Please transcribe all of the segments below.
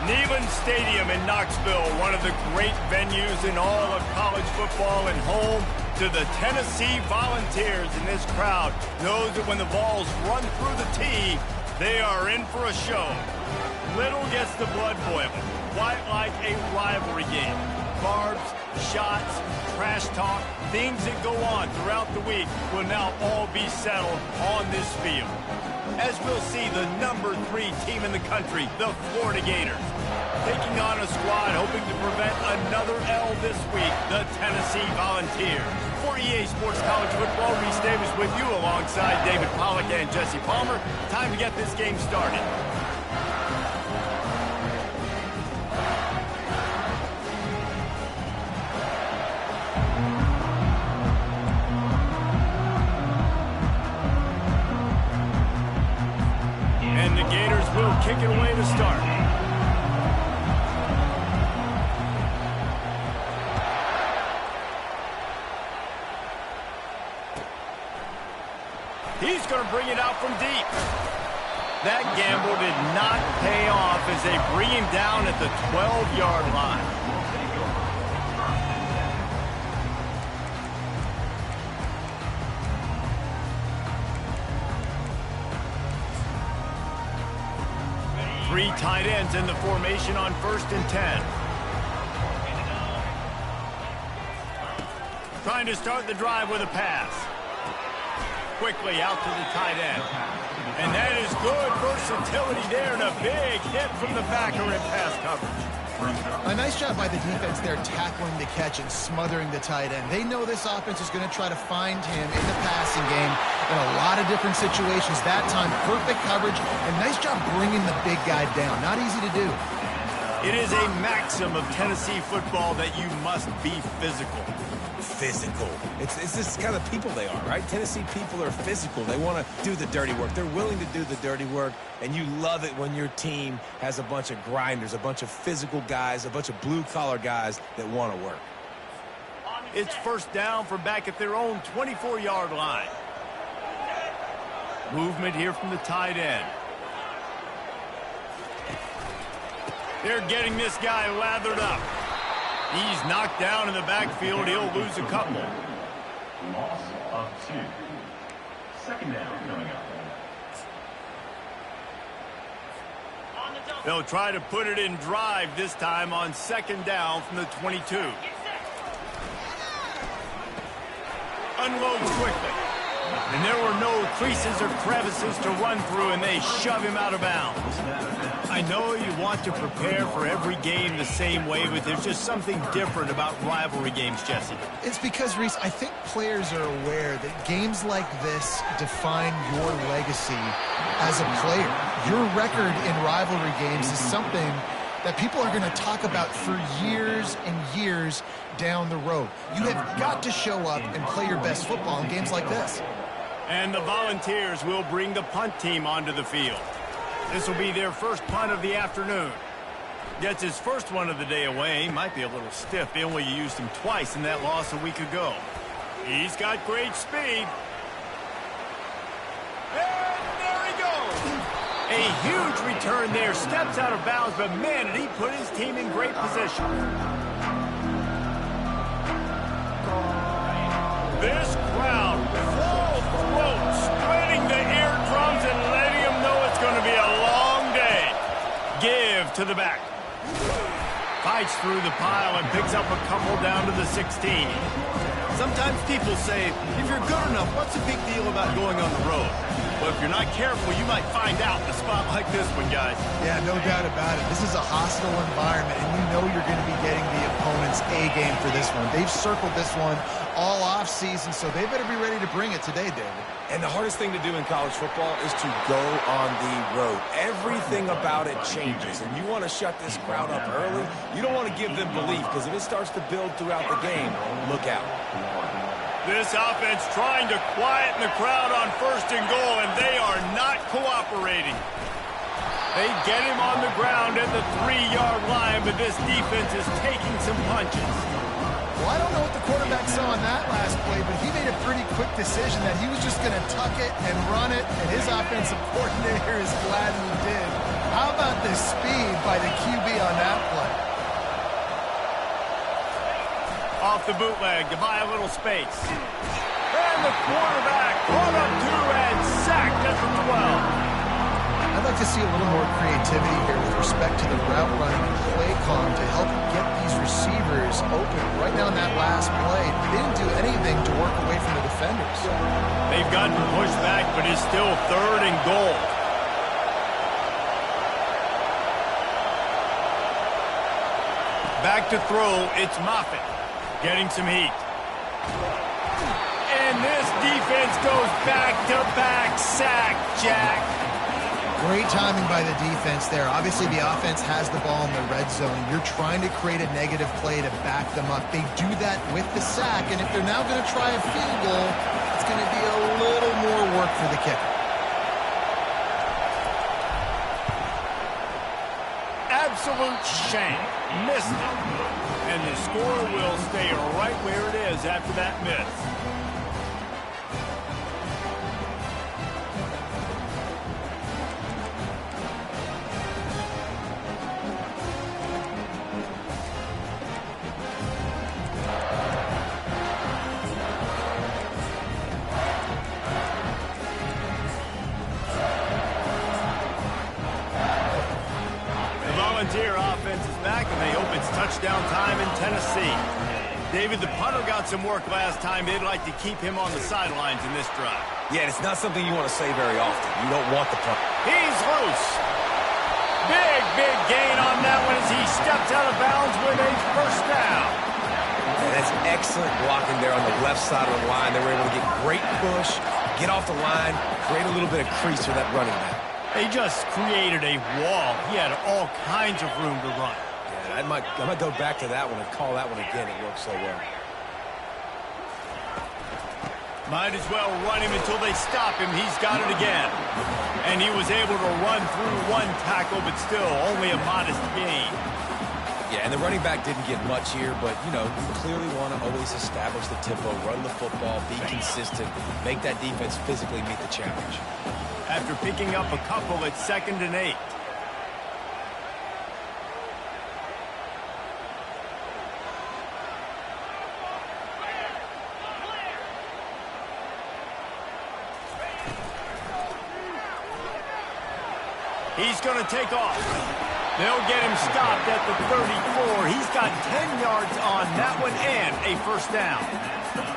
Neyland Stadium in Knoxville, one of the great venues in all of college football, and home to the Tennessee Volunteers. And this crowd knows that when the balls run through the tee, they are in for a show. Little gets the blood boiling, quite like a rivalry game. Barbs, shots, trash talk, things that go on throughout the week will now all be settled on this field. As we'll see the number 3 team in the country, the Florida Gators, taking on a squad hoping to prevent another L this week, the Tennessee Volunteers. For EA Sports College Football, Reese Davis with you alongside David Pollack and Jesse Palmer. Time to get this game started. And the Gators will kick it away to start. He's going to bring it out from deep. That gamble did not pay off as they bring him down at the 12-yard line. Three tight ends in the formation on 1st and 10. Trying to start the drive with a pass. Quickly out to the tight end. And that is good versatility there, and a big hit from the backer in pass coverage. A nice job by the defense there, tackling the catch and smothering the tight end. They know this offense is going to try to find him in the passing game in a lot of different situations. That time, perfect coverage, and nice job bringing the big guy down. Not easy to do. It is a maxim of Tennessee football that you must be physical. Physical. It's this kind of people they are, right? Tennessee people are physical. They want to do the dirty work. They're willing to do the dirty work, and you love it when your team has a bunch of grinders, a bunch of physical guys, a bunch of blue-collar guys that want to work. It's 1st down from back at their own 24-yard line. Movement here from the tight end. They're getting this guy lathered up. He's knocked down in the backfield. He'll lose a couple. Loss of 2. 2nd down coming up. They'll try to put it in drive this time on 2nd down from the 22. Unloads quickly. And there were no creases or crevices to run through, and they shove him out of bounds. I know you want to prepare for every game the same way, but there's just something different about rivalry games, Jesse. It's because, Reese, I think players are aware that games like this define your legacy as a player. Your record in rivalry games is something that people are going to talk about for years and years down the road. You have got to show up and play your best football in games like this. And the Volunteers will bring the punt team onto the field. This will be their first punt of the afternoon. Gets his first one of the day away. Might be a little stiff. They only used him twice in that loss a week ago. He's got great speed. And there he goes. A huge return there. Steps out of bounds, but man, did he put his team in great position. This crowd, full throat, spreading the eardrums and letting them know it's going to be a long day. Give to the back. Fights through the pile and picks up a couple down to the 16. Sometimes people say, if you're good enough, what's the big deal about going on the road? Well, if you're not careful, you might find out in a spot like this one, guys. Yeah, no doubt about it. This is a hostile environment, and you know you're going to be getting the opponent's A game for this one. They've circled this one all off-season, so they better be ready to bring it today, David. And the hardest thing to do in college football is to go on the road. Everything about it changes, and you want to shut this crowd up early. You don't want to give them belief, because if it starts to build throughout the game, look out. This offense trying to quieten the crowd on 1st and goal, and they are not cooperating. They get him on the ground at the 3-yard line, but this defense is taking some punches. Well, I don't know what the quarterback saw on that last play, but he made a pretty quick decision that he was just going to tuck it and run it, and his offensive coordinator is glad he did. How about the speed by the QB on that play? Off the bootleg to buy a little space. And the quarterback caught up to and sacked at the 12. I'd like to see a little more creativity here with respect to the route running and play calling to help get these receivers open. Right now in that last play, they didn't do anything to work away from the defenders. They've gotten pushed back, but it's still 3rd and goal. Back to throw, it's Moffitt. Getting some heat. And this defense goes back-to-back sack, Jack. Great timing by the defense there. Obviously, the offense has the ball in the red zone. You're trying to create a negative play to back them up. They do that with the sack, and if they're now going to try a field goal, it's going to be a little more work for the kicker. Absolute shame. Missed it. And the score will stay right where it is after that miss. Volunteer offense is back, and they hope it's touchdown time in Tennessee. David, the punter got some work last time. They'd like to keep him on the sidelines in this drive. Yeah, it's not something you want to say very often. You don't want the punt. He's loose. Big gain on that one as he steps out of bounds with a first down. And that's excellent blocking there on the left side of the line. They were able to get great push, get off the line, create a little bit of crease for that running back. They just created a wall. He had all kinds of room to run. Yeah, I might go back to that one and call that one again. It worked so well. Might as well run him until they stop him. He's got it again. And he was able to run through one tackle, but still only a modest gain. Yeah, and the running back didn't get much here, but, you know, you clearly want to always establish the tempo, run the football, be consistent, make that defense physically meet the challenge. After picking up a couple, it's 2nd and 8. He's going to take off. They'll get him stopped at the 34. He's got 10 yards on that one and a first down.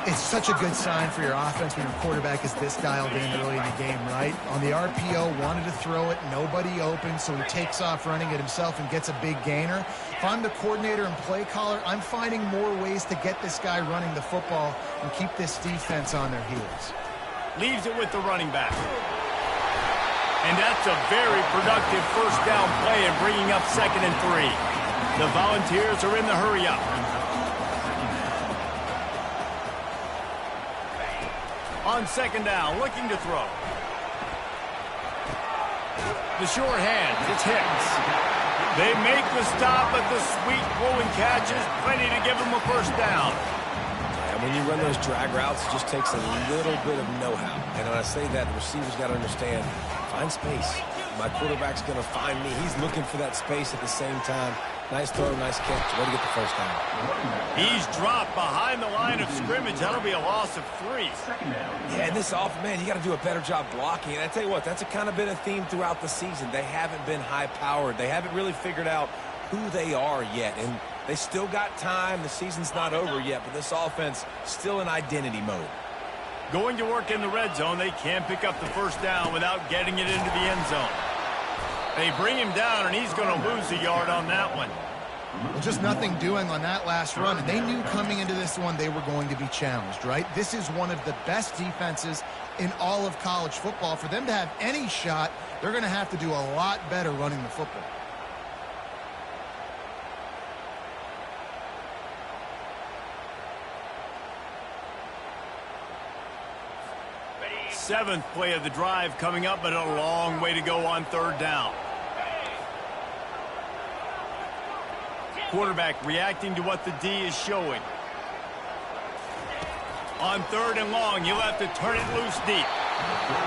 It's such a good sign for your offense when your quarterback is this dialed in early in the game, right? On the RPO, wanted to throw it, nobody open, so he takes off running it himself and gets a big gainer. If I'm the coordinator and play caller, I'm finding more ways to get this guy running the football and keep this defense on their heels. Leaves it with the running back. And that's a very productive first down play and bringing up 2nd and 3. The Volunteers are in the hurry-up. On 2nd down, looking to throw. The short hand, it's Hicks. They make the stop, but the sweet throwing catch is plenty to give them a first down. And when you run those drag routes, it just takes a little bit of know-how. And when I say that, the receiver's got to understand, find space. My quarterback's going to find me. He's looking for that space at the same time. Nice throw, nice catch. Way to get the first down. He's dropped behind the line of scrimmage. That'll be a loss of 3. Yeah, and this offense, man, you got to do a better job blocking. And I tell you what, that's kind of been a theme throughout the season. They haven't been high-powered. They haven't really figured out who they are yet. And they still got time. The season's not over yet, but this offense still in identity mode. Going to work in the red zone. They can't pick up the first down without getting it into the end zone. They bring him down, and he's going to lose a yard on that one. Well, just nothing doing on that last run, and they knew coming into this one they were going to be challenged, right? This is one of the best defenses in all of college football. For them to have any shot, they're going to have to do a lot better running the football. Seventh play of the drive coming up, but a long way to go on 3rd down. Quarterback reacting to what the D is showing. On 3rd and long, you'll have to turn it loose deep.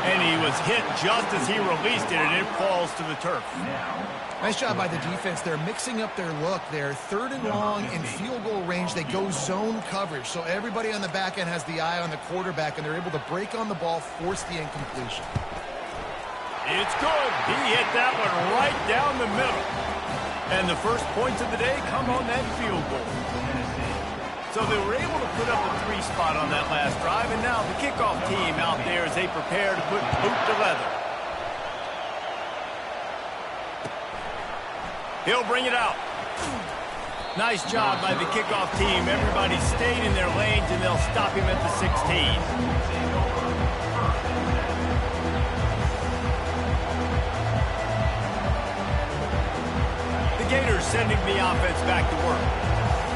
And he was hit just as he released it, and it falls to the turf. Nice job by the defense. They're mixing up their look. They're 3rd and long in field goal range. They go zone coverage. So everybody on the back end has the eye on the quarterback, and they're able to break on the ball, force the incompletion. It's good. He hit that one right down the middle. And the first points of the day come on that field goal. So they were able to put up a 3 spot on that last drive, and now the kickoff team out there as they prepare to put boot to leather. He'll bring it out. Nice job by the kickoff team. Everybody stayed in their lanes, and they'll stop him at the 16. The Gators sending the offense back to work.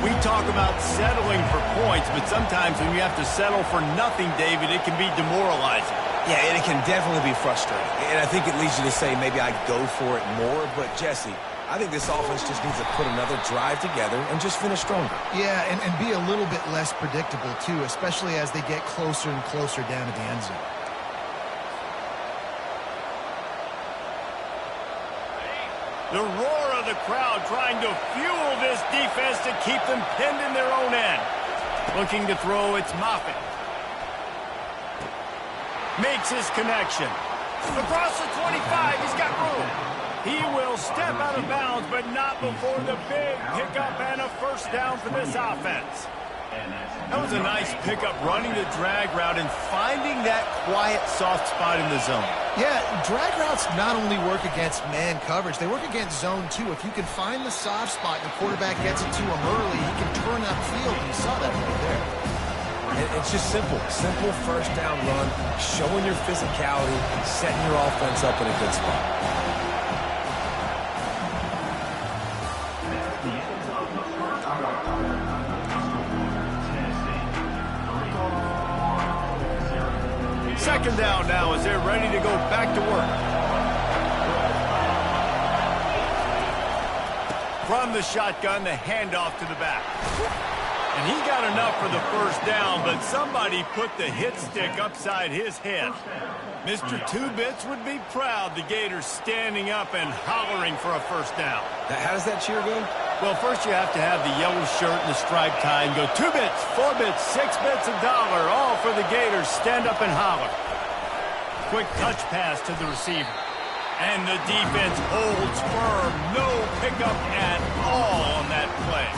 We talk about settling for points, but sometimes when you have to settle for nothing, David, it can be demoralizing. Yeah, and it can definitely be frustrating. And I think it leads you to say maybe I'd go for it more. But, Jesse, I think this offense just needs to put another drive together and just finish stronger. Yeah, and be a little bit less predictable, too, especially as they get closer and closer down to the end zone. The roar of the crowd trying to fuel this defense to keep them pinned in their own end. Looking to throw, it's Moffitt. Makes his connection. Across the 25, he's got room. He will step out of bounds, but not before the big pickup and a first down for this offense. That was a nice pickup, running the drag route and finding that quiet, soft spot in the zone. Yeah, drag routes not only work against man coverage, they work against zone too. If you can find the soft spot and the quarterback gets it to him early, he can turn upfield, and you saw that right there. And it's just simple. Simple first down run, showing your physicality, setting your offense up in a good spot. Second down now as they're ready to go back to work. From the shotgun, the handoff to the back. And he got enough for the first down, but somebody put the hit stick upside his head. Mr. Two Bits would be proud. The Gators standing up and hollering for a first down. Now, how does that cheer go? Well, first you have to have the yellow shirt and the striped tie and go 2 bits, 4 bits, 6 bits, $1, all for the Gators. Stand up and holler. Quick touch pass to the receiver. And the defense holds firm. No pickup at all on that play.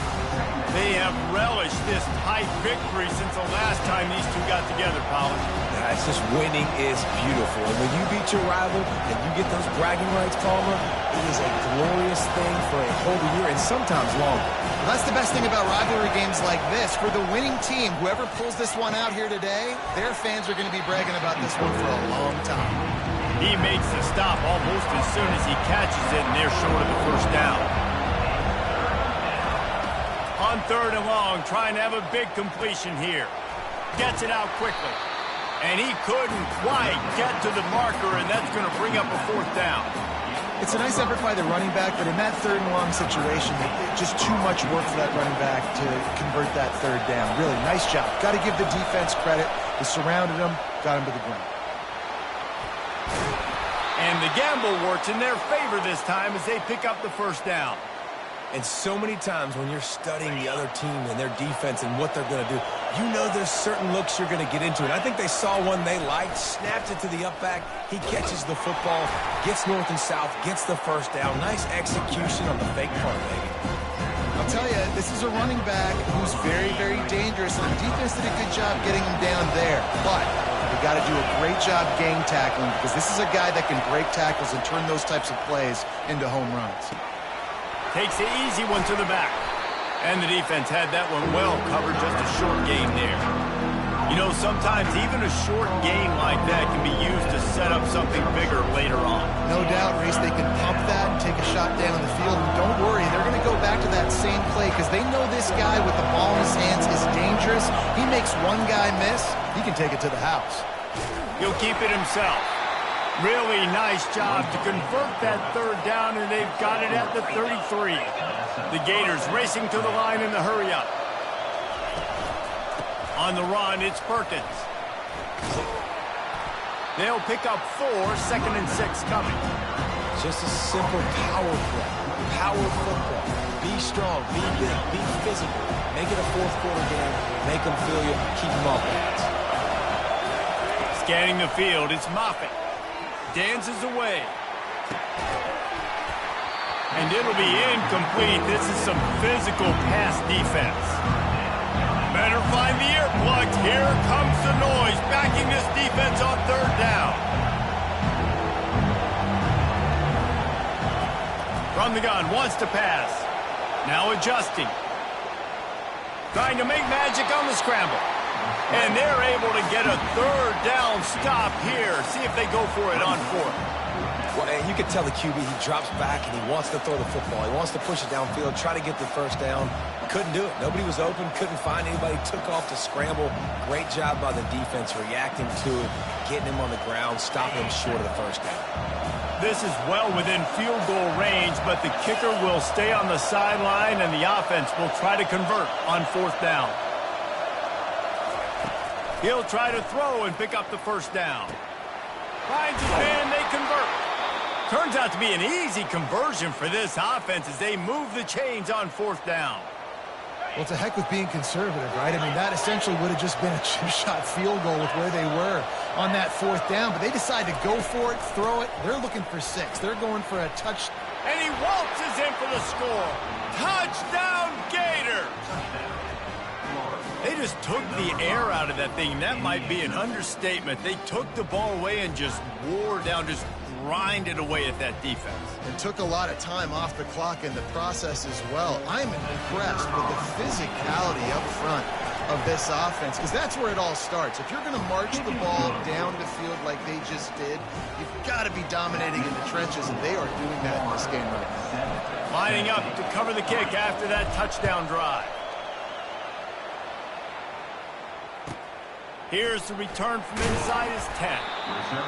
They have relished this tight victory since the last time these two got together, Pollard. It's just winning is beautiful. And when you beat your rival and you get those bragging rights, Palmer, it is a glorious thing for a whole year and sometimes longer. Well, that's the best thing about rivalry games like this. For the winning team, whoever pulls this one out here today, their fans are going to be bragging about this one for a long time. He makes the stop almost as soon as he catches it, and they're short of the first down. On 3rd and long, trying to have a big completion here. Gets it out quickly. And he couldn't quite get to the marker, and that's going to bring up a 4th down. It's a nice effort by the running back, but in that 3rd and long situation, just too much work for that running back to convert that 3rd down. Really, nice job. Got to give the defense credit. They surrounded him, got him to the ground. And the gamble works in their favor this time as they pick up the first down. And so many times when you're studying the other team and their defense and what they're going to do, you know there's certain looks you're going to get into. And I think they saw one they liked, snapped it to the up back. He catches the football, gets north and south, gets the first down. Nice execution on the fake punt, baby. I'll tell you, this is a running back who's very, very dangerous, and the defense did a good job getting him down there. But they got to do a great job gang tackling, because this is a guy that can break tackles and turn those types of plays into home runs. Takes the easy one to the back. And the defense had that one well covered, just a short gain there. You know, sometimes even a short gain like that can be used to set up something bigger later on. No doubt, Reese, they can pump that and take a shot down the field. And don't worry, they're going to go back to that same play because they know this guy with the ball in his hands is dangerous. He makes one guy miss, he can take it to the house. He'll keep it himself. Really nice job to convert that 3rd down, and they've got it at the 33. The Gators racing to the line in the hurry-up. On the run, it's Perkins. They'll pick up 4, 2nd and 6 coming. Just a simple power play. Power football. Be strong, be big, be physical. Make it a fourth-quarter game. Make them feel you. Keep them off balance. Scanning the field, it's Moffitt. Dances away. And it'll be incomplete. This is some physical pass defense. Better find the earplugs. Here comes the noise, backing this defense on 3rd down. From the gun, wants to pass. Now adjusting. Trying to make magic on the scramble. And they're able to get a 3rd down stop here. See if they go for it on 4th. Well, and you can tell the QB, he drops back and he wants to throw the football. He wants to push it downfield, try to get the 1st down. Couldn't do it. Nobody was open, couldn't find anybody, took off to scramble. Great job by the defense reacting to it, getting him on the ground, stopping him short of the 1st down. This is well within field goal range, but the kicker will stay on the sideline and the offense will try to convert on 4th down. He'll try to throw and pick up the 1st down. Finds his man, they convert. Turns out to be an easy conversion for this offense as they move the chains on 4th down. Well, it's a heck with being conservative, right? I mean, that essentially would have just been a chip-shot field goal with where they were on that 4th down, but they decide to go for it, throw it. They're looking for 6. They're going for a touch. And he waltzes in for the score. Touchdown, Gators! They just took the air out of that thing. That might be an understatement. They took the ball away and just wore down, just grinded away at that defense. It took a lot of time off the clock in the process as well. I'm impressed with the physicality up front of this offense, because that's where it all starts. If you're going to march the ball down the field like they just did, you've got to be dominating in the trenches, and they are doing that in this game right now. Lining up to cover the kick after that touchdown drive. Here's the return from inside his 10.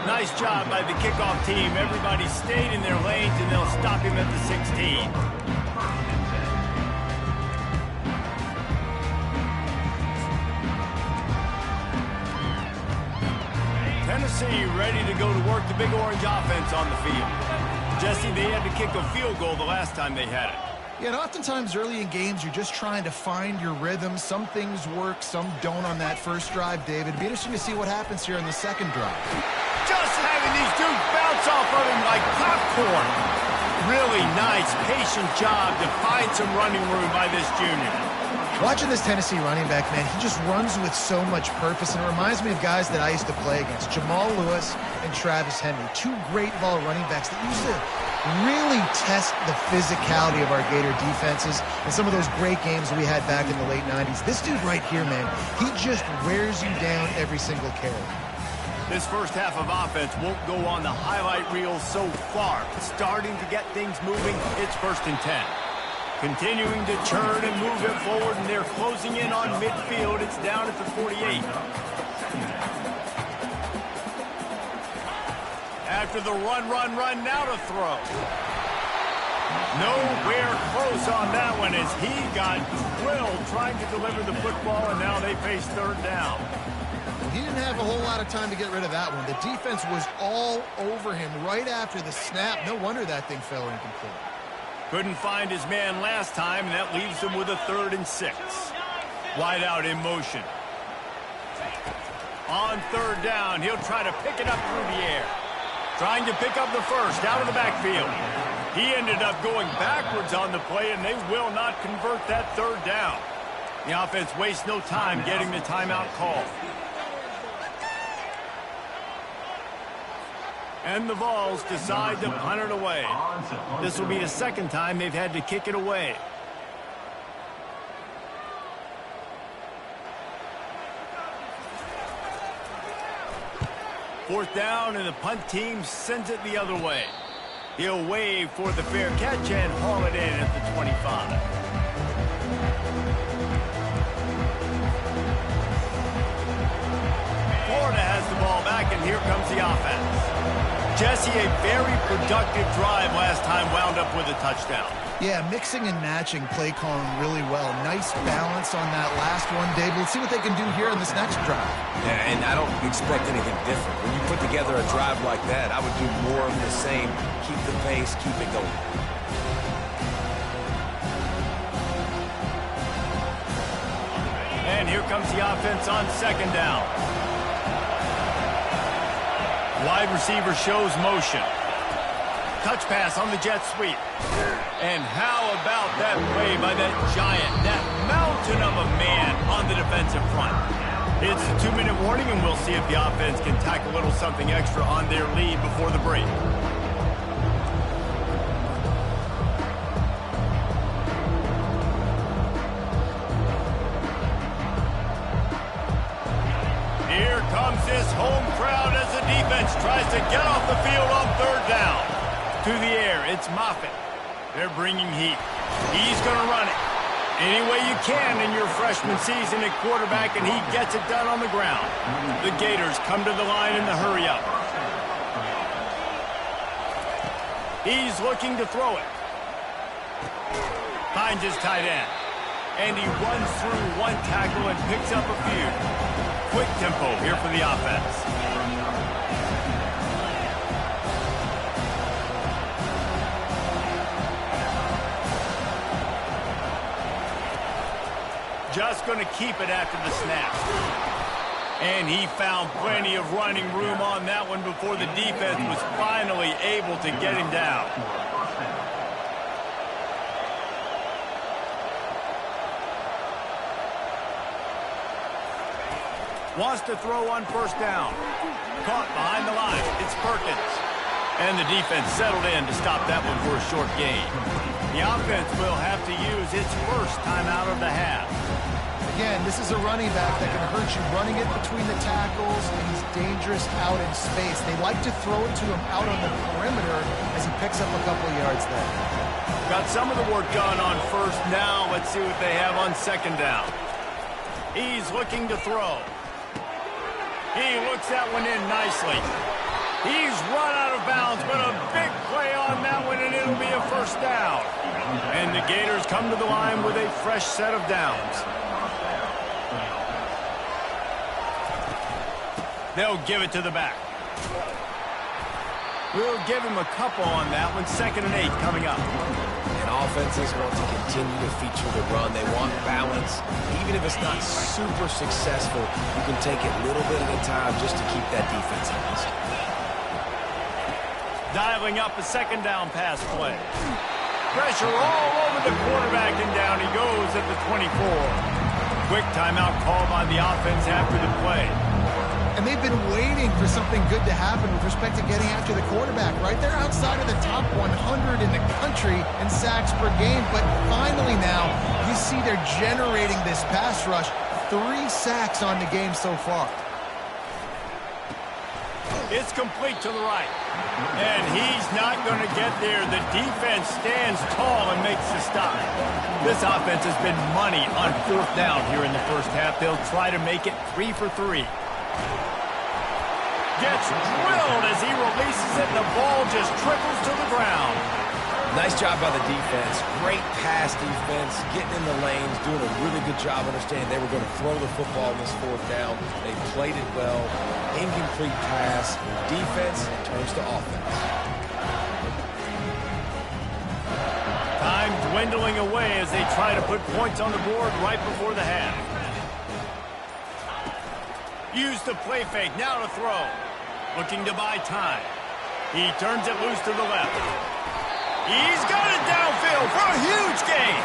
Nice job by the kickoff team. Everybody stayed in their lanes, and they'll stop him at the 16. Tennessee ready to go to work the Big Orange offense on the field. Jesse, they had to kick a field goal the last time they had it. Yeah, and oftentimes early in games, you're just trying to find your rhythm. Some things work, some don't on that first drive, David. It'd be interesting to see what happens here in the second drive. Just having these dudes bounce off of him like popcorn. Really nice, patient job to find some running room by this junior. Watching this Tennessee running back, man, he just runs with so much purpose, and it reminds me of guys that I used to play against, Jamal Lewis and Travis Henry, 2 great ball running backs that used to really test the physicality of our Gator defenses and some of those great games we had back in the late 90s. This dude right here, man, he just wears you down every single carry. This first half of offense won't go on the highlight reel so far. Starting to get things moving, it's 1st and 10. Continuing to churn and move it forward, and they're closing in on midfield. It's down at the 48. After the run, now to throw. Nowhere close on that one as he got drilled trying to deliver the football, and now they face 3rd down. He didn't have a whole lot of time to get rid of that one. The defense was all over him right after the snap. No wonder that thing fell incomplete. Couldn't find his man last time, and that leaves him with a 3rd and 6. Wide out in motion. On 3rd down, he'll try to pick it up through the air. Trying to pick up the 1st out of the backfield. He ended up going backwards on the play, and they will not convert that 3rd down. The offense wastes no time getting the timeout called. And the Vols decide to punt it away. This will be the 2nd time they've had to kick it away. Fourth down, and the punt team sends it the other way. He'll wave for the fair catch and haul it in at the 25. Florida has the ball back, and here comes the offense. Jesse, a very productive drive last time wound up with a touchdown. Yeah, mixing and matching play calling really well. Nice balance on that last one, Dave. Let's see what they can do here in this next drive. Yeah, and I don't expect anything different. When you put together a drive like that, I would do more of the same. Keep the pace, keep it going. And here comes the offense on second down. Wide receiver shows motion. Touch pass on the jet sweep. And how about that play by that giant, that mountain of a man on the defensive front? It's a 2-minute warning, and we'll see if the offense can tack a little something extra on their lead before the break. Here comes this home crowd as the defense tries to get off the field on third down. To the air, it's Moffitt. They're bringing heat. He's going to run it any way you can in your freshman season at quarterback, and he gets it done on the ground. The Gators come to the line in the hurry-up. He's looking to throw it. Finds his tight end. And he runs through one tackle and picks up a few. Quick tempo here for the offense. Just going to keep it after the snap. And he found plenty of running room on that one before the defense was finally able to get him down. Wants to throw on first down. Caught behind the line. It's Perkins. And the defense settled in to stop that one for a short gain. The offense will have to use its first timeout of the half. Again, this is a running back that can hurt you running it between the tackles, and he's dangerous out in space. They like to throw it to him out on the perimeter as he picks up a couple yards there. Got some of the work done on first. Now let's see what they have on second down. He's looking to throw. He looks that one in nicely. He's run out of bounds, but a big play on that one, and it'll be a first down. And the Gators come to the line with a fresh set of downs. They'll give it to the back. We'll give him a couple on that one. 2nd and 8 coming up. And offenses want to continue to feature the run. They want balance. Even if it's not super successful, you can take it a little bit at a time just to keep that defense honest. Dialing up a second down pass play. Pressure all over the quarterback, and down he goes at the 24. Quick timeout call by the offense after the play. And they've been waiting for something good to happen with respect to getting after the quarterback, right? They're outside of the top 100 in the country in sacks per game, but finally now you see they're generating this pass rush. 3 sacks on the game so far. It's complete to the right. And he's not going to get there. The defense stands tall and makes the stop. This offense has been money on fourth down here in the first half. They'll try to make it 3 for 3. Gets drilled as he releases it, and the ball just trickles to the ground. Nice job by the defense. Great pass defense, getting in the lanes, doing a really good job understanding they were going to throw the football in this fourth down. They played it well. Incomplete pass. Defense turns to offense. Time dwindling away as they try to put points on the board right before the half. Use the play fake, now to throw. Looking to buy time. He turns it loose to the left. He's got it downfield for a huge gain.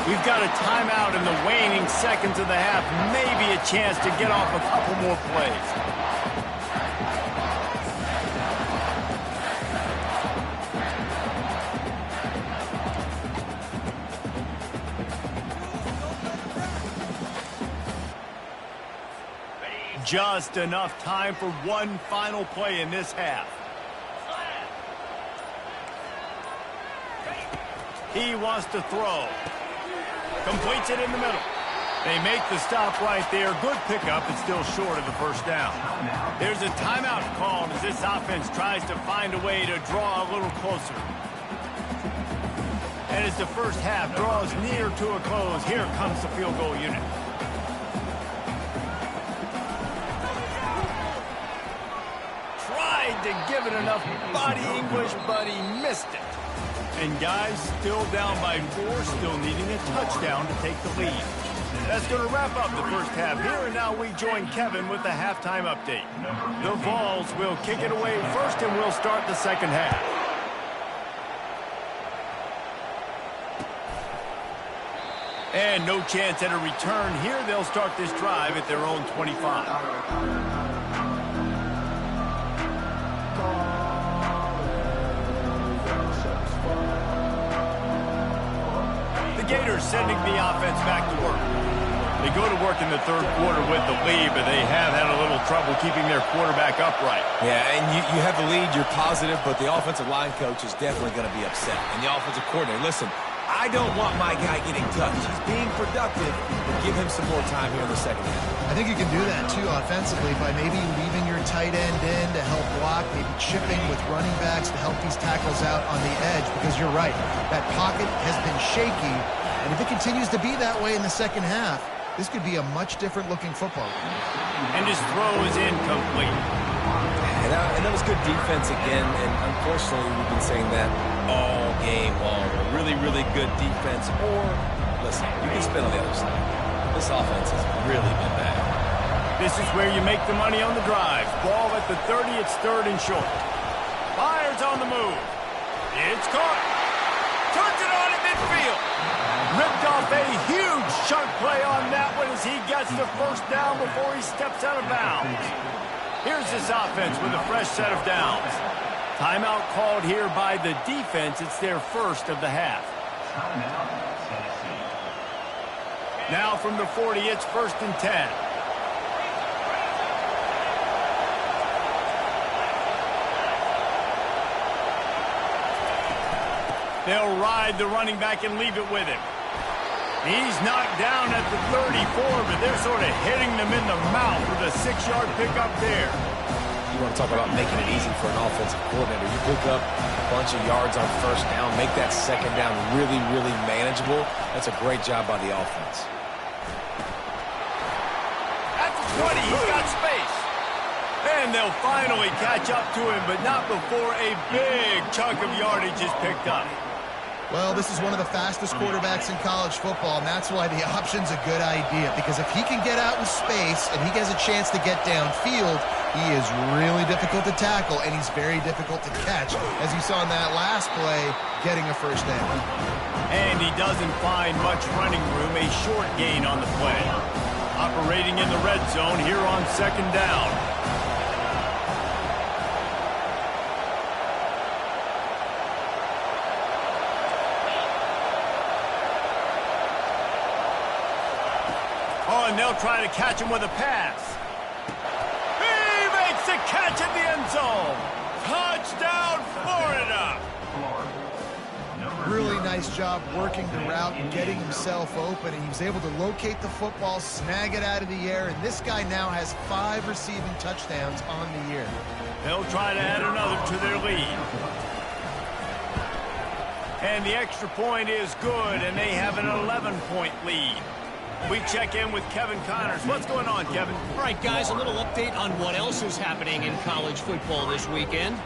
We've got a timeout in the waning seconds of the half. Maybe a chance to get off a couple more plays. Just enough time for one final play in this half. He wants to throw. Completes it in the middle. They make the stop right there. Good pickup. It's still short of the first down. There's a timeout called as this offense tries to find a way to draw a little closer. And as the first half draws near to a close, here comes the field goal unit. Tried to give it enough body English, but he missed it. And guys, still down by 4, still needing a touchdown to take the lead. That's going to wrap up the first half here, and now we join Kevin with the halftime update. The Vols will kick it away first, and we'll start the second half. And no chance at a return here. They'll start this drive at their own 25. Gators sending the offense back to work. They go to work in the third quarter with the lead, but they have had a little trouble keeping their quarterback upright. Yeah, and you have the lead, you're positive, but the offensive line coach is definitely going to be upset. And the offensive coordinator, listen, I don't want my guy getting touched. He's being productive, but give him some more time here in the second half. I think you can do that, too, offensively, by maybe leaving your tight end in to help block, maybe chipping with running backs to help these tackles out on the edge, because you're right. That pocket has been shaky, and if it continues to be that way in the second half, this could be a much different-looking football game. And his throw is incomplete. And that was good defense again, and unfortunately we've been saying that all game long. Really, really good defense, or, listen, you can spin on the other side. This offense has really been bad. This is where you make the money on the drive. Ball at the 30, it's third and short. Fires on the move. It's caught. Turns it on at midfield. Ripped off a huge chunk play on that one as he gets the first down before he steps out of bounds. Here's this offense with a fresh set of downs. Timeout called here by the defense. It's their first of the half. Now from the 40, it's 1st and 10. They'll ride the running back and leave it with him. He's knocked down at the 34, but they're sort of hitting them in the mouth with a 6-yard pickup there. You want to talk about making it easy for an offensive coordinator. You pick up a bunch of yards on first down, make that second down really, really manageable. That's a great job by the offense. At the 20, he's got space. And they'll finally catch up to him, but not before a big chunk of yardage is picked up. Well, this is one of the fastest quarterbacks in college football, and that's why the option's a good idea. Because if he can get out in space and he has a chance to get downfield, he is really difficult to tackle, and he's very difficult to catch, as you saw in that last play, getting a first down. And he doesn't find much running room, a short gain on the play. Operating in the red zone here on 2nd down. Oh, and they'll try to catch him with a pass. He makes the catch at the end zone. Touchdown, Florida. Really nice job working the route and getting himself open. And he was able to locate the football, snag it out of the air, and this guy now has 5 receiving touchdowns on the year. They'll try to add another to their lead. And the extra point is good, and they have an 11-point lead. We check in with Kevin Connors. What's going on, Kevin? All right, guys, a little update on what else is happening in college football this weekend.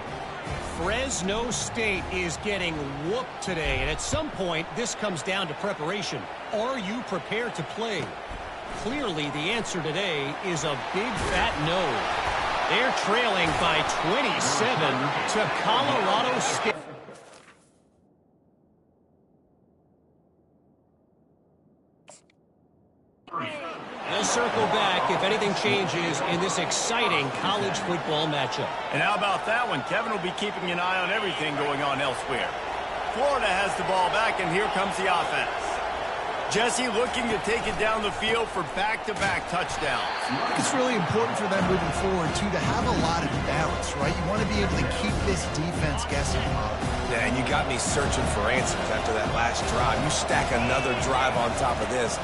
Fresno State is getting whooped today, and at some point, this comes down to preparation. Are you prepared to play? Clearly, the answer today is a big fat no. They're trailing by 27 to Colorado State. They'll circle back if anything changes in this exciting college football matchup. And how about that one? Kevin will be keeping an eye on everything going on elsewhere. Florida has the ball back, and here comes the offense. Jesse looking to take it down the field for back-to-back touchdowns. I think it's really important for them moving forward, too, to have a lot of balance, right? You want to be able to keep this defense guessing a lot. Yeah, and you got me searching for answers after that last drive. You stack another drive on top of this,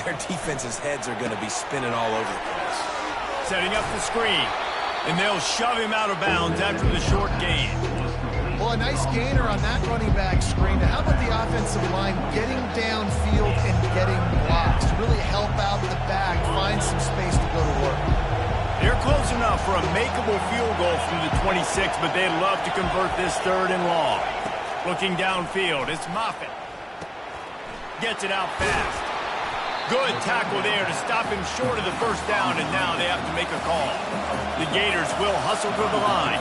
their defense's heads are going to be spinning all over the place. Setting up the screen, and they'll shove him out of bounds after the short gain. Well, a nice gainer on that running back screen. Now, how about the offensive line getting downfield and getting blocks to really help out the back, find some space to go to work? They're close enough for a makeable field goal from the 26, but they'd love to convert this 3rd and long. Looking downfield, it's Moffitt. Gets it out fast. Good tackle there to stop him short of the first down, and now they have to make a call. The Gators will hustle to the line.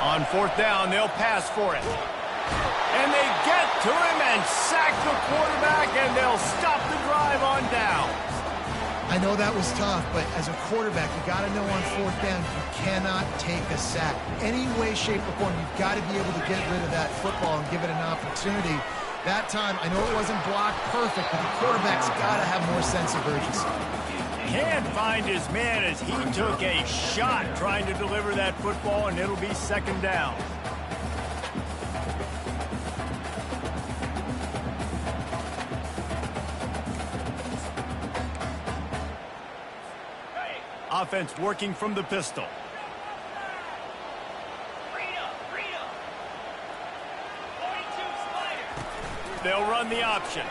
On 4th down, they'll pass for it. And they get to him and sack the quarterback, and they'll stop the drive on down. I know that was tough, but as a quarterback, you got to know on 4th down, you cannot take a sack. Any way, shape, or form, you've got to be able to get rid of that football and give it an opportunity. That time, I know it wasn't blocked perfect, but the quarterback's got to have more sense of urgency. Can't find his man as he took a shot trying to deliver that football, and it'll be 2nd down. Offense working from the pistol. They'll run the option.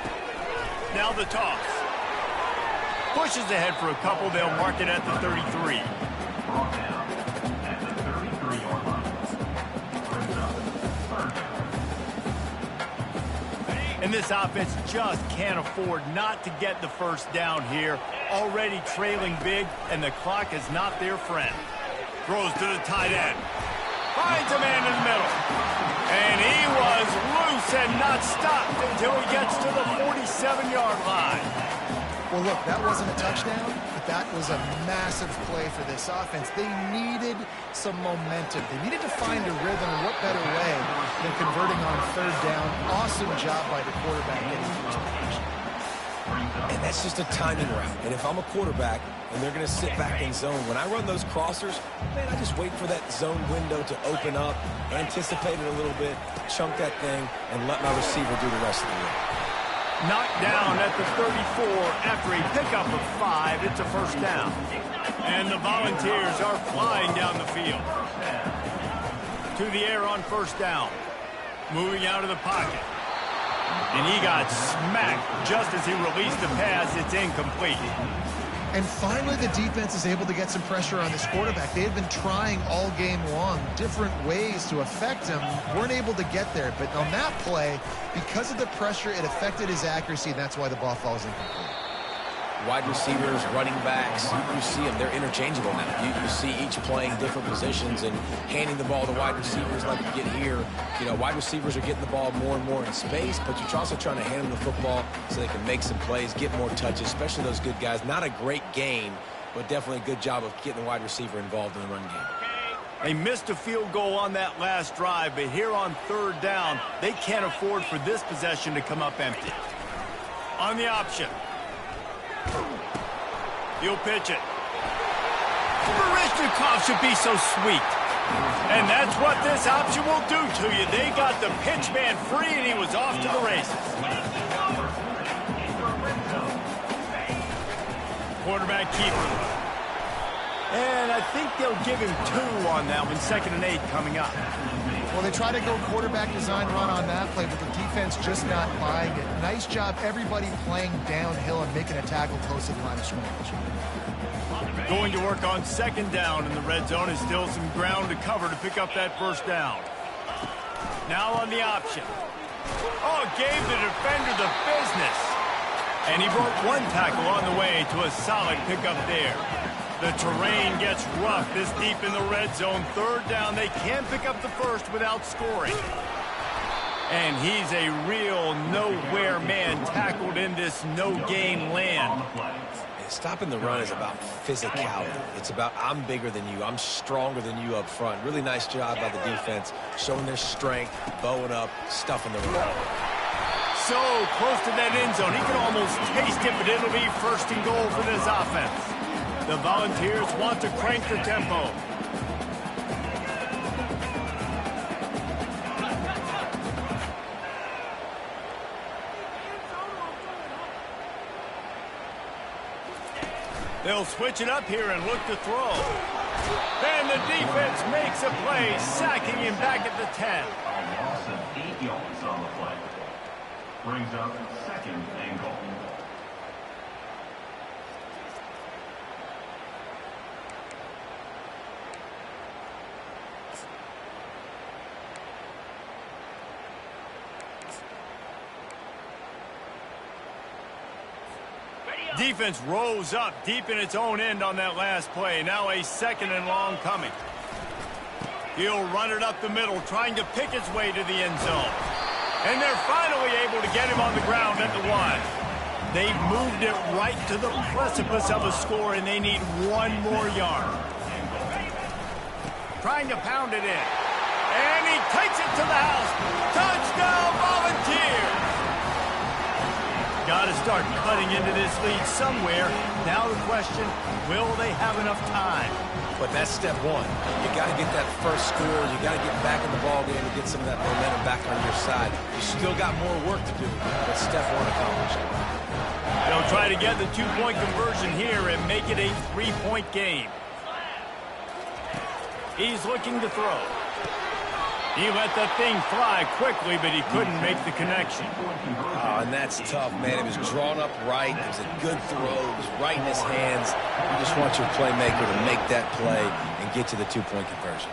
Now the toss. Pushes ahead for a couple. They'll mark it at the 33. And this offense just can't afford not to get the first down here. Already trailing big, and the clock is not their friend. Throws to the tight end. Finds a man in the middle. And he was loose and not stopped until he gets to the 47-yard line. Well, look, that wasn't a touchdown, but that was a massive play for this offense. They needed some momentum. They needed to find a rhythm, and what better way than converting on 3rd down. Awesome job by the quarterback getting through to the. And that's just a timing route. And if I'm a quarterback and they're going to sit back in zone, when I run those crossers, man, I just wait for that zone window to open up, anticipate it a little bit, chunk that thing, and let my receiver do the rest of the work. Knocked down at the 34 after a pickup of 5. It's a 1st down. And the Volunteers are flying down the field. To the air on 1st down. Moving out of the pocket. And he got smacked just as he released the pass. It's incomplete. And finally, the defense is able to get some pressure on this quarterback. They had been trying all game long different ways to affect him. Weren't able to get there. But on that play, because of the pressure, it affected his accuracy, and that's why the ball falls incomplete. Wide receivers, running backs, you see them. They're interchangeable now. You see each playing different positions and handing the ball to wide receivers like you get here. You know, wide receivers are getting the ball more and more in space, but you're also trying to hand them the football so they can make some plays, get more touches, especially those good guys. Not a great game, but definitely a good job of getting the wide receiver involved in the run game. They missed a field goal on that last drive, but here on 3rd down, they can't afford for this possession to come up empty. On the option. He'll pitch it. Barishnikov should be so sweet. And that's what this option will do to you. They got the pitch man free, and he was off to the races. Quarterback keeper. And I think they'll give him 2 on that one. 2nd and 8 coming up. Well, they try to go quarterback design run on that play, but the defense just not buying it. Nice job, everybody playing downhill and making a tackle close to the line of scrimmage. Going to work on 2nd down in the red zone. Is still some ground to cover to pick up that 1st down. Now on the option. Oh, gave the defender the business. And he broke 1 tackle on the way to a solid pickup there. The terrain gets rough this deep in the red zone. 3rd down, they can't pick up the 1st without scoring. And he's a real nowhere man tackled in this no-gain land. Stopping the run is about physicality. It's about I'm bigger than you. I'm stronger than you up front. Really nice job by the defense, showing their strength, bowing up, stuffing the run. So close to that end zone. He can almost taste it, but it'll be 1st and goal for this offense. The Volunteers want to crank the tempo. They'll switch it up here and look to throw. And the defense makes a play, sacking him back at the 10. A loss of 8 yards on the play. Brings up 2nd and goal. Defense rose up deep in its own end on that last play. Now a 2nd and long coming. He'll run it up the middle, trying to pick his way to the end zone. And they're finally able to get him on the ground at the 1. They've moved it right to the precipice of a score, and they need 1 more yard. Trying to pound it in. And he takes it to the house. Touchdown, Volunteers! Got to start cutting into this lead somewhere. Now the question, will they have enough time? But that's step 1. You got to get that first score. You got to get back in the ball game and get some of that momentum back on your side. You still got more work to do, but step 1 accomplished. They'll try to get the 2-point conversion here and make it a 3-point game. He's looking to throw. He let that thing fly quickly, but he couldn't make the connection. Oh, and that's tough, man. It was drawn up right. It was a good throw. It was right in his hands. You just want your playmaker to make that play and get to the 2-point conversion.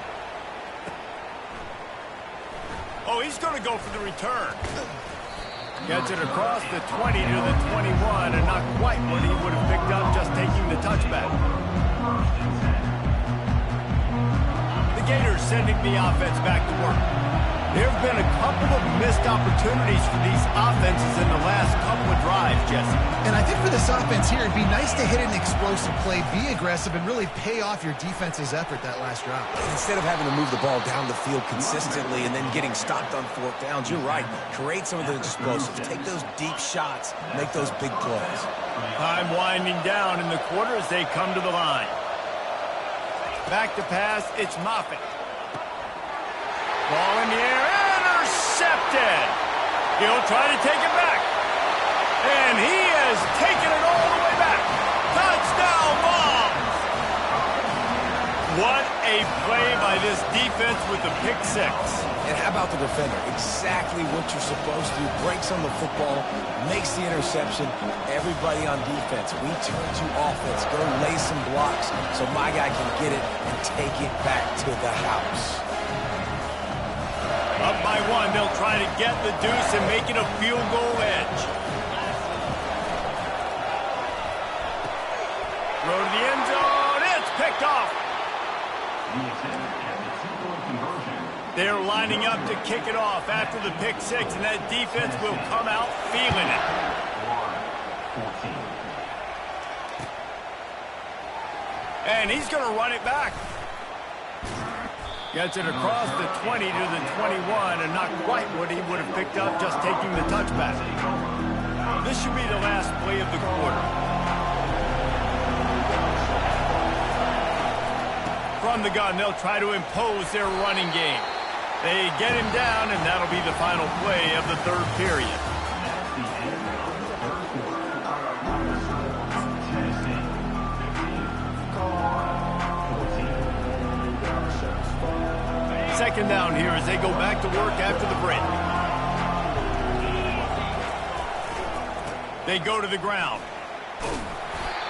Oh, he's going to go for the return. Gets it across the 20 to the 21, and not quite what he would have picked up just taking the touchback. Gators sending the offense back to work. There have been a couple of missed opportunities for these offenses in the last couple of drives, Jesse. And I think for this offense here, it'd be nice to hit an explosive play, be aggressive, and really pay off your defense's effort that last drive. Instead of having to move the ball down the field consistently and then getting stopped on 4th downs, you're right. Create some of those explosives. Take those deep shots. Make those big plays. Time winding down in the quarter as they come to the line. Back to pass, it's Moffitt. Ball in the air, intercepted. He'll try to take it back. And he has taken it all the way back. Touchdown, Vols! What a play by this defense with the pick 6. And how about the defender? Exactly what you're supposed to do. Breaks on the football, makes the interception. Everybody on defense, we turn to offense. Go lay some blocks so my guy can get it and take it back to the house. Up by 1, they'll try to get the deuce and make it a field goal edge. Throw to the end zone. It's picked off. They're lining up to kick it off after the pick 6, and that defense will come out feeling it. And he's going to run it back. Gets it across the 20 to the 21, and not quite what he would have picked up just taking the touchback. This should be the last play of the quarter. From the gun, they'll try to impose their running game. They get him down, and that'll be the final play of the 3rd period. Second down here as they go back to work after the break. They go to the ground.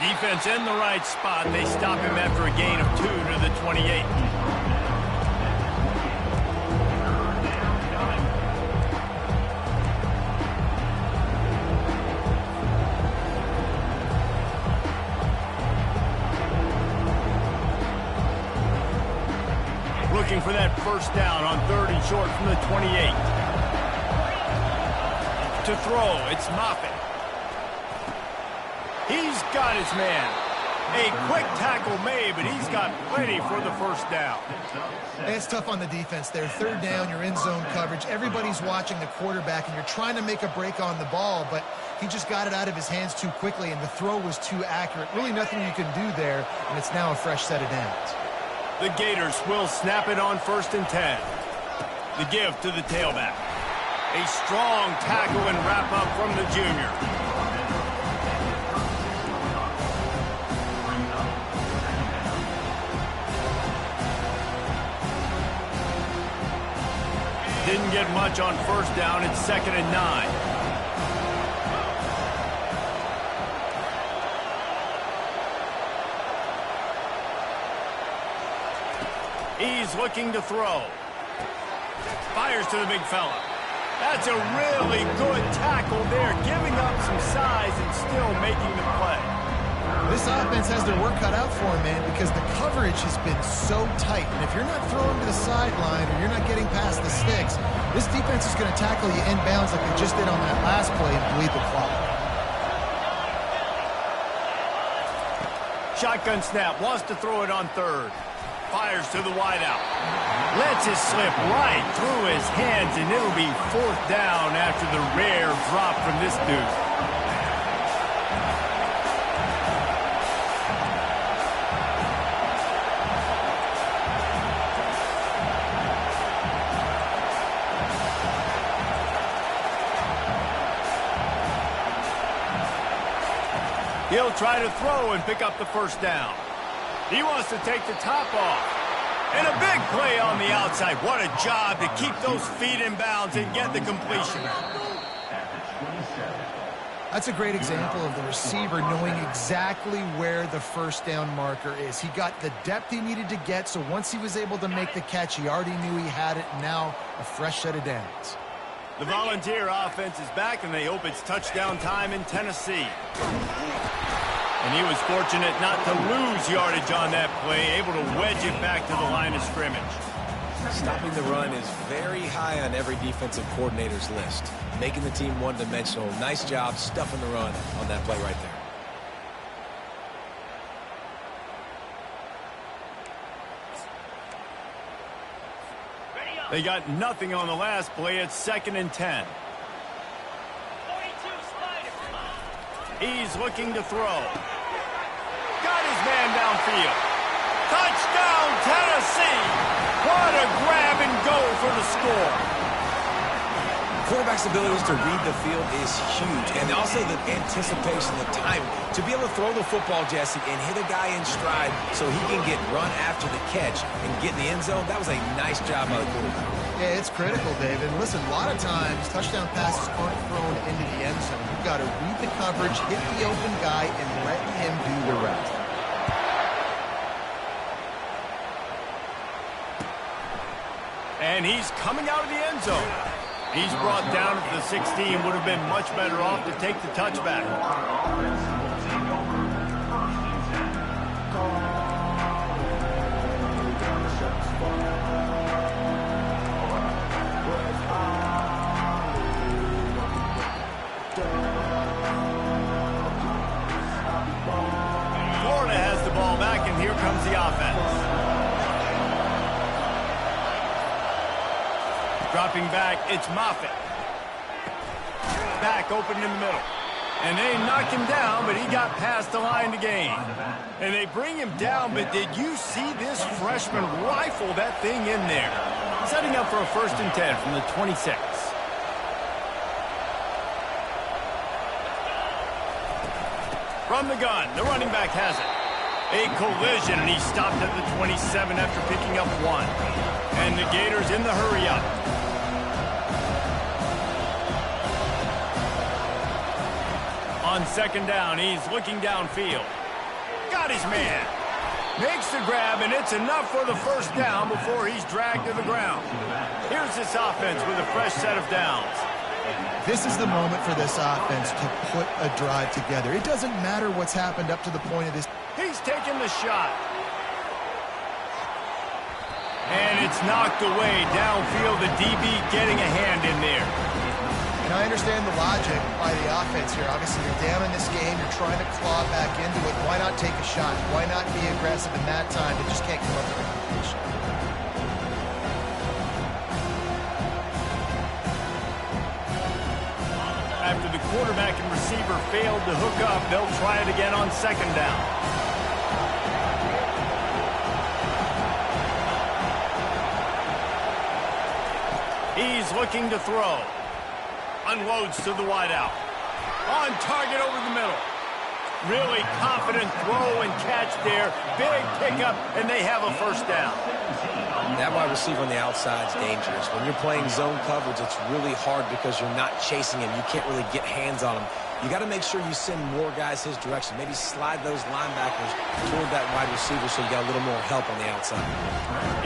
Defense in the right spot. They stop him after a gain of 2 to the 28. Looking for that first down on 3rd and short from the 28. To throw, it's Moffitt. He's got his man. A quick tackle made, but he's got plenty for the first down. It's tough on the defense there. 3rd down, you're in zone coverage. Everybody's watching the quarterback, and you're trying to make a break on the ball, but He just got it out of his hands too quickly, and the throw was too accurate. Really nothing you can do there, and it's now a fresh set of downs. The Gators will snap it on 1st and 10. The give to the tailback. A strong tackle and wrap-up from the junior. Didn't get much on 1st down. It's 2nd and 9. He's looking to throw. Fires to the big fella. That's a really good tackle there, giving up some size and still making the play. This offense has their work cut out for them, man, because the coverage has been so tight. And if you're not throwing to the sideline or you're not getting past the sticks, this defense is going to tackle you inbounds like they just did on that last play and bleed the clock. Shotgun snap, wants to throw it on 3rd. Fires to the wideout. Lets it slip right through his hands, and it'll be 4th down after the rare drop from this dude. He'll try to throw and pick up the 1st down. He wants to take the top off. And a big play on the outside. What a job to keep those feet in bounds and get the completion. That's a great example of the receiver knowing exactly where the 1st down marker is. He got the depth he needed to get, so once he was able to make the catch, he already knew he had it. Now a fresh set of downs. The Volunteer offense is back, and they hope it's touchdown time in Tennessee. And he was fortunate not to lose yardage on that play, able to wedge it back to the line of scrimmage. Stopping the run is very high on every defensive coordinator's list. Making the team one-dimensional. Nice job stuffing the run on that play right there. They got nothing on the last play. It's 2nd and 10. He's looking to throw. Got his man downfield. Touchdown, Tennessee! What a grab and go for the score. Quarterback's abilities to read the field is huge, and also the anticipation, the time to be able to throw the football, Jesse, and hit a guy in stride so he can get run after the catch and get in the end zone. That was a nice job by the quarterback. Yeah, it's critical, David. And listen, a lot of times touchdown passes aren't thrown into the end zone. You've got to read the coverage, hit the open guy, and let him do the rest. And he's coming out of the end zone. He's brought down at the 16. Would have been much better off to take the touchback. Florida has the ball back, and here comes the offense. Dropping back, it's Moffitt. Back open in the middle. And they knock him down, but he got past the line to gain. And they bring him down, but did you see this freshman rifle that thing in there? Setting up for a 1st and 10 from the 26. From the gun, the running back has it. A collision, and he stopped at the 27 after picking up 1. And the Gators in the hurry up. On 2nd down, he's looking downfield. Got his man. Makes the grab, and it's enough for the 1st down before he's dragged to the ground. Here's this offense with a fresh set of downs. This is the moment for this offense to put a drive together. It doesn't matter what's happened up to the point of this. He's taking the shot. And it's knocked away downfield. The DB getting a hand in there. And I understand the logic by the offense here. Obviously, you're down in this game. You're trying to claw back into it. Why not take a shot? Why not be aggressive in that time? They just can't come up with a completion. After the quarterback and receiver failed to hook up, they'll try it again on second down. He's looking to throw. Unloads to the wideout. On target over the middle. Really confident throw and catch there. Big pickup, and they have a first down. That wide receiver on the outside is dangerous. When you're playing zone coverage, it's really hard because you're not chasing him. You can't really get hands on him. You got to make sure you send more guys his direction. Maybe slide those linebackers toward that wide receiver so you got a little more help on the outside.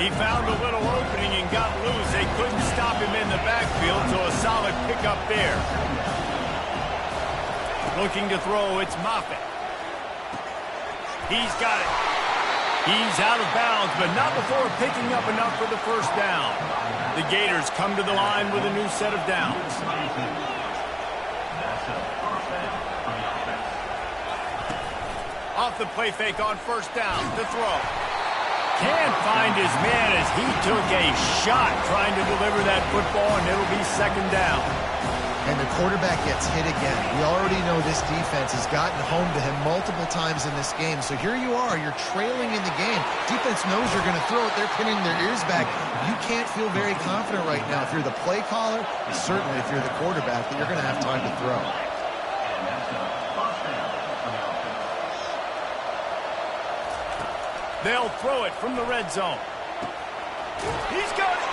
He found a little opening and got loose. They couldn't stop him in the backfield, so a solid pickup there. Looking to throw, it's Moffitt. He's got it. He's out of bounds, but not before picking up enough for the first down. The Gators come to the line with a new set of downs. Off the play fake on first down to throw. Can't find his man as he took a shot trying to deliver that football, and it'll be second down. And the quarterback gets hit again. We already know this defense has gotten home to him multiple times in this game. So here you are, you're trailing in the game. Defense knows you're going to throw it. They're pinning their ears back. You can't feel very confident right now. If you're the play caller, and certainly if you're the quarterback, that you're going to have time to throw. They'll throw it from the red zone. He's got it.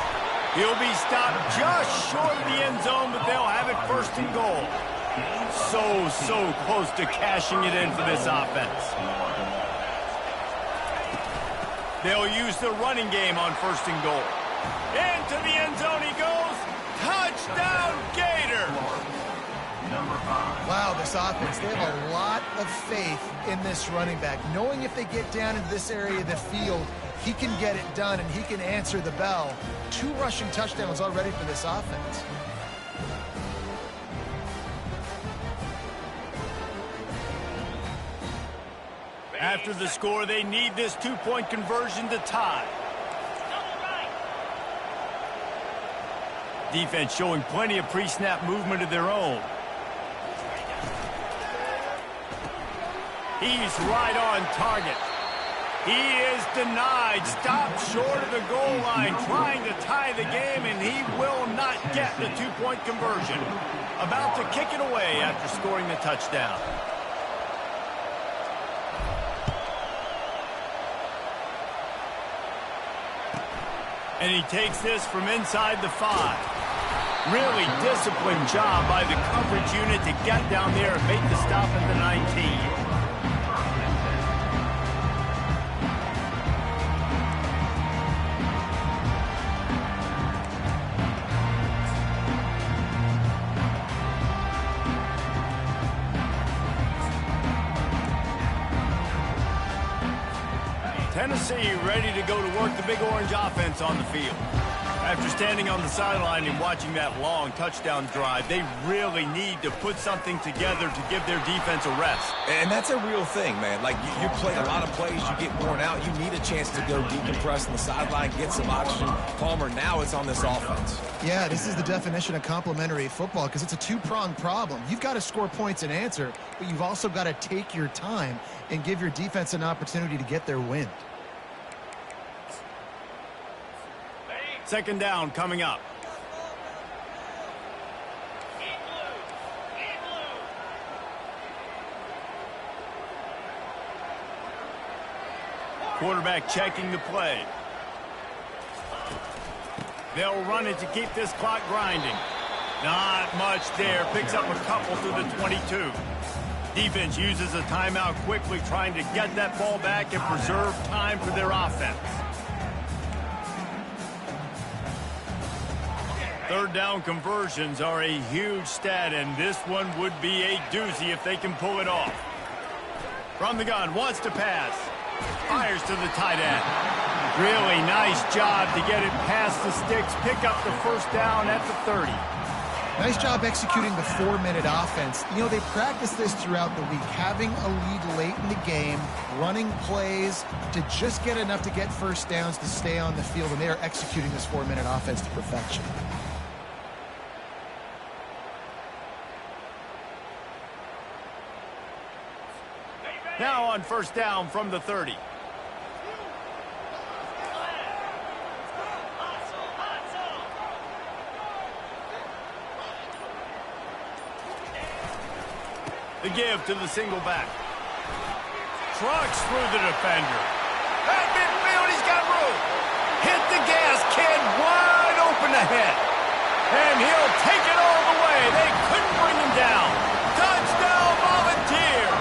He'll be stopped just short of the end zone, but they'll have it first and goal. So close to cashing it in for this offense. They'll use the running game on first and goal. Into the end zone he goes. Touchdown, Gators! Wow, this offense, they have a lot of faith in this running back. Knowing if they get down into this area of the field, he can get it done and he can answer the bell. 2 rushing touchdowns already for this offense. After the score, they need this 2-point conversion to tie. Defense showing plenty of pre-snap movement of their own. He's right on target. He is denied, stopped short of the goal line, trying to tie the game, and he will not get the 2-point conversion. About to kick it away after scoring the touchdown. And he takes this from inside the 5. Really disciplined job by the coverage unit to get down there and make the stop at the 19. Tennessee ready to go to work the Big Orange offense on the field. After standing on the sideline and watching that long touchdown drive, they really need to put something together to give their defense a rest. And that's a real thing, man. Like, you play a lot of plays, you get worn out, you need a chance to go decompress on the sideline, get some oxygen. Palmer, now it's on this offense. Yeah, this is the definition of complementary football because it's a 2-pronged problem. You've got to score points and answer, but you've also got to take your time and give your defense an opportunity to get their wind. Second down coming up. Quarterback checking the play. They'll run it to keep this clock grinding. Not much there. Picks up a couple to the 22. Defense uses a timeout quickly, trying to get that ball back and preserve time for their offense. Third down conversions are a huge stat, and this one would be a doozy if they can pull it off. From the gun, wants to pass. Fires to the tight end. Really nice job to get it past the sticks, pick up the first down at the 30. Nice job executing the 4-minute offense. You know, they practice this throughout the week, having a lead late in the game, running plays to just get enough to get first downs to stay on the field, and they are executing this 4-minute offense to perfection. Now on first down from the 30. The give to the single back. Trucks through the defender. At midfield, he's got room. Hit the gas, kid, wide open ahead. And he'll take it all the way. They couldn't bring him down. Touchdown, Volunteers.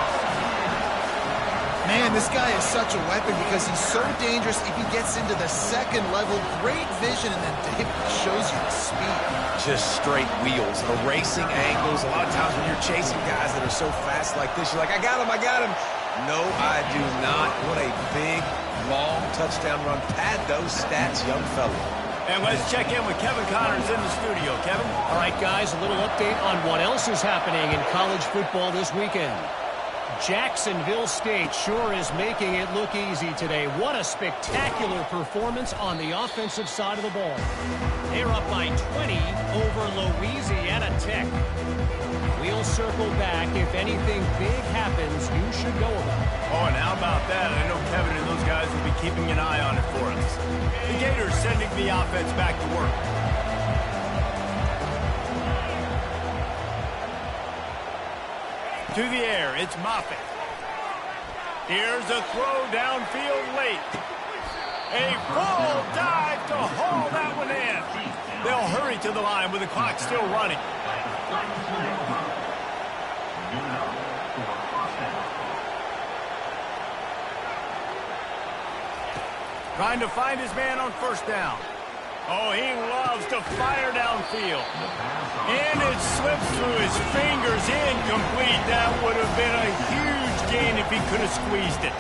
Man, this guy is such a weapon because he's so dangerous if he gets into the second level. Great vision, and then David shows you the speed. Just straight wheels, erasing angles. A lot of times when you're chasing guys that are so fast like this, you're like, I got him, I got him. No, I do not. What a big, long touchdown run. Pad those stats, young fella. And let's check in with Kevin Connors in the studio. Kevin? All right, guys, a little update on what else is happening in college football this weekend. Jacksonville State sure is making it look easy today. What a spectacular performance on the offensive side of the ball. They're up by 20 over Louisiana Tech. We'll circle back. If anything big happens, you should know about it. Oh, and how about that? I know Kevin and those guys will be keeping an eye on it for us. The Gators sending the offense back to work. To the air, it's Moffitt. Here's a throw downfield late. A full dive to haul that one in. They'll hurry to the line with the clock still running. Trying to find his man on first down. Oh, he loves to fire downfield. And it slips through his fingers, incomplete. That would have been a huge gain if he could have squeezed it.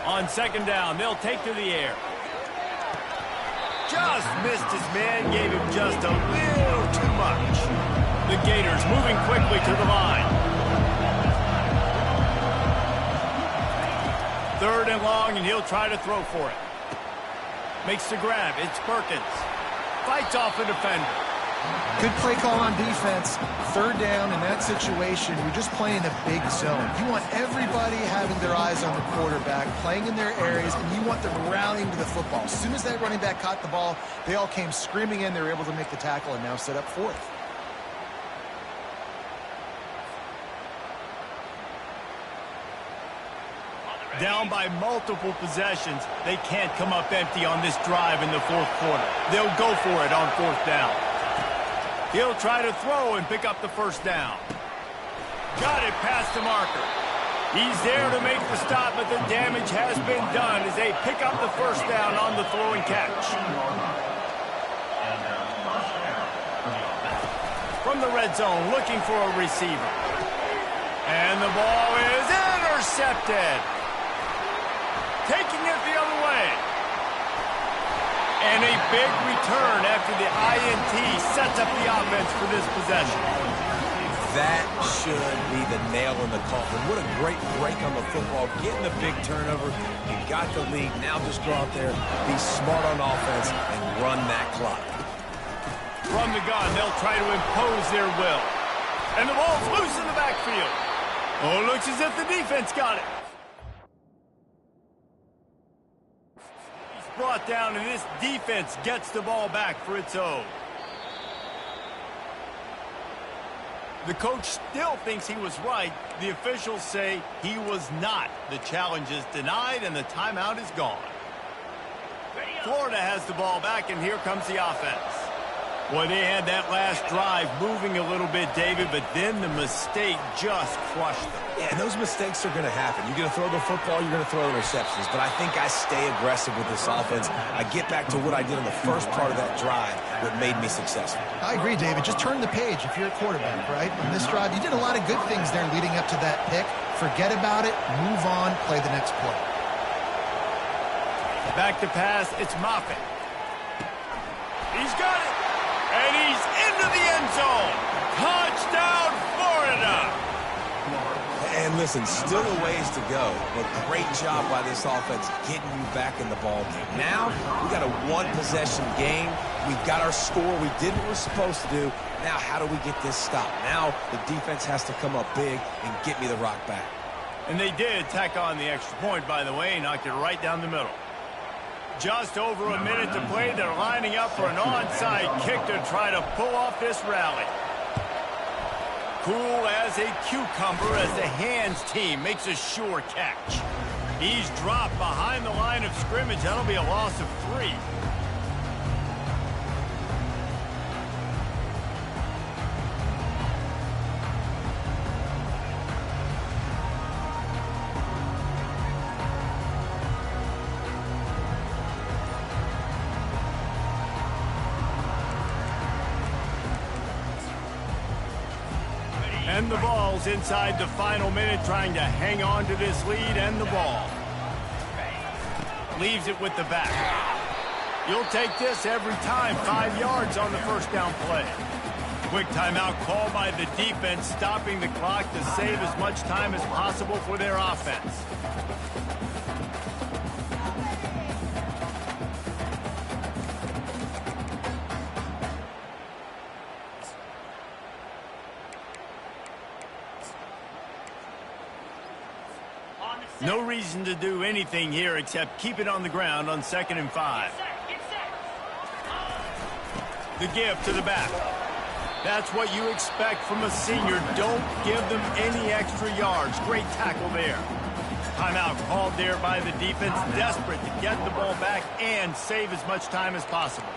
On second down, they'll take to the air. Just missed his man, gave him just a little too much. The Gators moving quickly to the line. Third and long, and he'll try to throw for it. Makes the grab. It's Perkins. Fights off a defender. Good play call on defense. Third down in that situation, you're just playing a big zone. You want everybody having their eyes on the quarterback, playing in their areas, and you want them rallying to the football. As soon as that running back caught the ball, they all came screaming in. They were able to make the tackle and now set up fourth. Down by multiple possessions, they can't come up empty on this drive in the fourth quarter. They'll go for it on fourth down. He'll try to throw and pick up the first down. Got it past the marker. He's there to make the stop, but the damage has been done as they pick up the first down on the throw and catch. From the red zone, looking for a receiver. And the ball is intercepted. Taking it the other way. And a big return after the INT sets up the offense for this possession. That should be the nail in the coffin. What a great break on the football. Getting a big turnover. You got the lead. Now just go out there, be smart on offense, and run that clock. From the gun, they'll try to impose their will. And the ball's loose in the backfield. Oh, looks as if the defense got it. Brought down, and this defense gets the ball back for its own. The coach still thinks he was right. The officials say he was not. The challenge is denied, and the timeout is gone. Florida has the ball back, and here comes the offense. Boy, they had that last drive moving a little bit, David, but then the mistake just crushed them. Yeah, and those mistakes are going to happen. You're going to throw the football, you're going to throw the receptions. But I think I stay aggressive with this offense. I get back to what I did in the first part of that drive that made me successful. I agree, David. Just turn the page if you're a quarterback, right? On this drive, you did a lot of good things there leading up to that pick. Forget about it, move on, play the next play. Back to pass, it's Moffitt. He's got it. And he's into the end zone. Touchdown, Florida. And And listen, still a ways to go, but great job by this offense getting you back in the ball game. Now, we got a one-possession game. We've got our score. We did what we're supposed to do. Now, how do we get this stopped? Now, the defense has to come up big and get me the rock back. And they did tack on the extra point, by the way, knocked it right down the middle. Just over a minute to play. They're lining up for an onside kick to try to pull off this rally. Cool as a cucumber as the hands team makes a sure catch. He's dropped behind the line of scrimmage. That'll be a loss of 3. And the ball's inside the final minute, trying to hang on to this lead and the ball. Leaves it with the back. You'll take this every time. 5 yards on the first down play. Quick timeout called by the defense, stopping the clock to save as much time as possible for their offense. No reason to do anything here except keep it on the ground on 2nd and 5. The give to the back. That's what you expect from a senior. Don't give them any extra yards. Great tackle there. Timeout called there by the defense, desperate to get the ball back and save as much time as possible.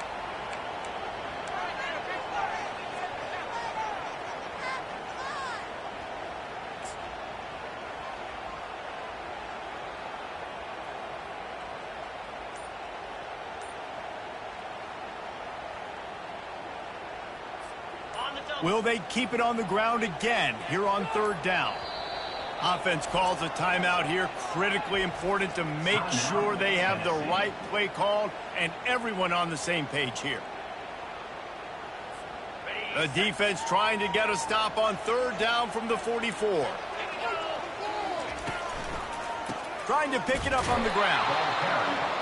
Will they keep it on the ground again here on 3rd down? Offense calls a timeout here. Critically important to make sure they have the right play called and everyone on the same page here. The defense trying to get a stop on 3rd down from the 44. Trying to pick it up on the ground.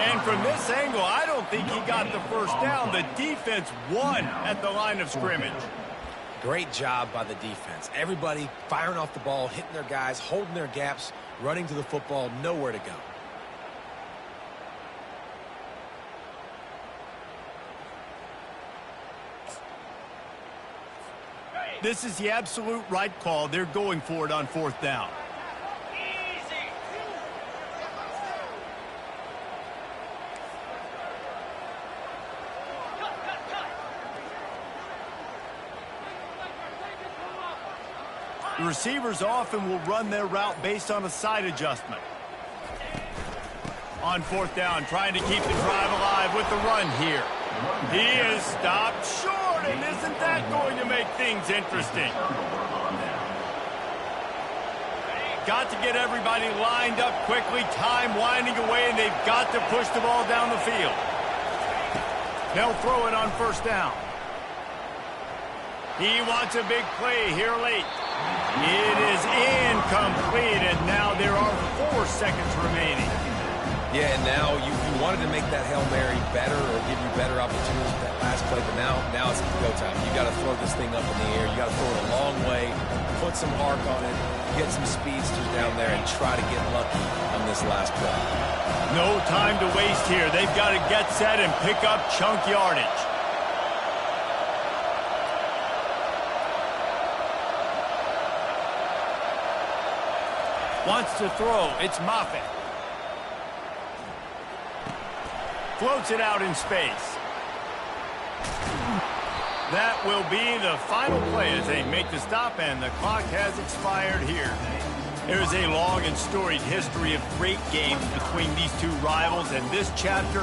And from this angle, I don't think he got the first down. The defense won at the line of scrimmage. Great job by the defense. Everybody firing off the ball, hitting their guys, holding their gaps, running to the football, nowhere to go. This is the absolute right call. They're going for it on 4th down. The receivers often will run their route based on a side adjustment. On 4th down, trying to keep the drive alive with the run here. He is stopped short, and isn't that going to make things interesting? Got to get everybody lined up quickly, time winding away, and they've got to push the ball down the field. They'll throw it on 1st down. He wants a big play here late. It is incomplete, and now there are 4 seconds remaining. Yeah, and now you wanted to make that Hail Mary better or give you better opportunities with that last play, but now it's go time. You got to throw this thing up in the air. You got to throw it a long way, put some arc on it, get some speedsters down there, and try to get lucky on this last play. No time to waste here. They've got to get set and pick up chunk yardage. Wants to throw. It's Moffitt. Floats it out in space. That will be the final play as they make the stop, and the clock has expired here. There's a long and storied history of great games between these two rivals, and this chapter